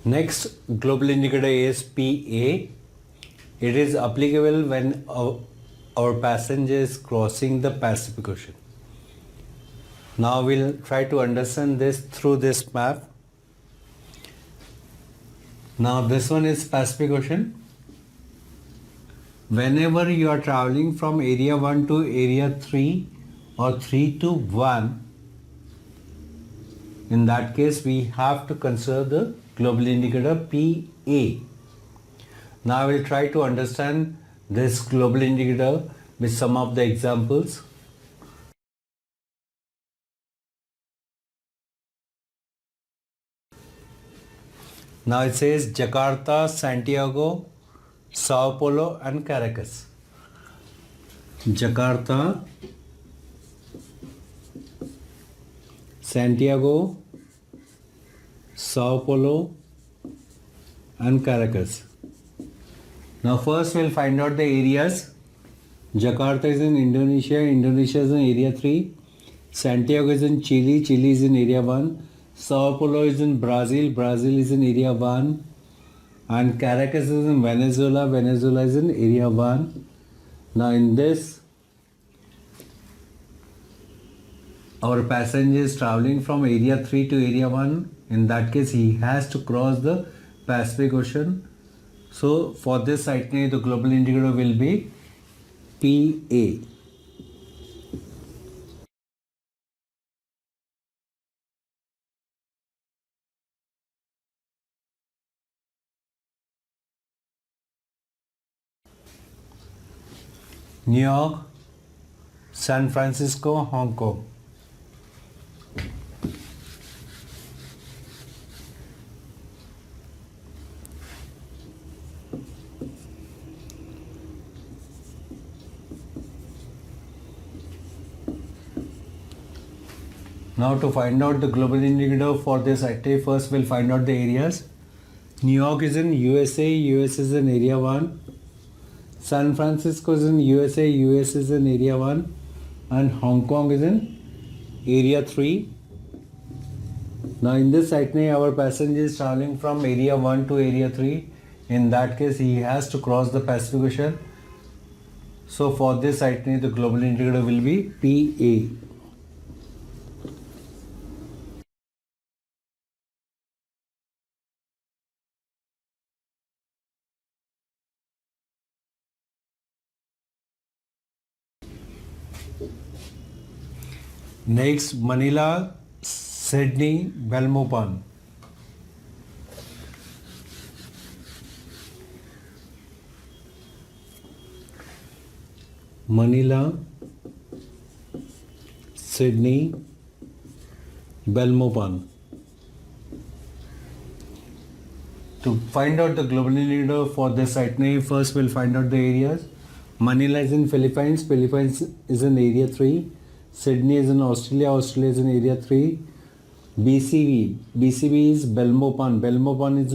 Next global indicator is PA. It is applicable when our passenger is crossing the Pacific Ocean. Now we'll try to understand this through this map. Now this one is Pacific Ocean. Whenever you are traveling from area 1 to area 3 or 3 to 1, in that case we have to consider the global indicator PA. Now I will try to understand this global indicator with some of the examples. Now it says Jakarta, Santiago, Sao Paulo and Caracas. Jakarta, Santiago, Sao Paulo and Caracas. Now first we'll find out the areas. Jakarta is in Indonesia, Indonesia is in area 3. Santiago is in Chile, Chile is in area 1. Sao Paulo is in Brazil, Brazil is in area 1. And Caracas is in Venezuela, Venezuela is in area 1. Now in this, our passenger is traveling from area 3 to area 1. In that case, he has to cross the Pacific Ocean. So for this itinerary, the global indicator will be PA. New York, San Francisco, Hong Kong. Now to find out the global indicator for this itinerary, first we'll find out the areas. New York is in USA, US is in area 1. San Francisco is in USA, US is in area 1. And Hong Kong is in area 3. Now in this itinerary, our passenger is traveling from area 1 to area 3. In that case, he has to cross the Pacific Ocean. So for this itinerary, the global indicator will be PA. Next, Manila, Sydney, Belmopan. Manila, Sydney, Belmopan. To find out the global indicator for this itinerary, first we'll find out the areas. Manila is in Philippines, Philippines is in area 3. Sydney is in Australia, Australia is in area 3. BCB is Belmopan, Belmopan is in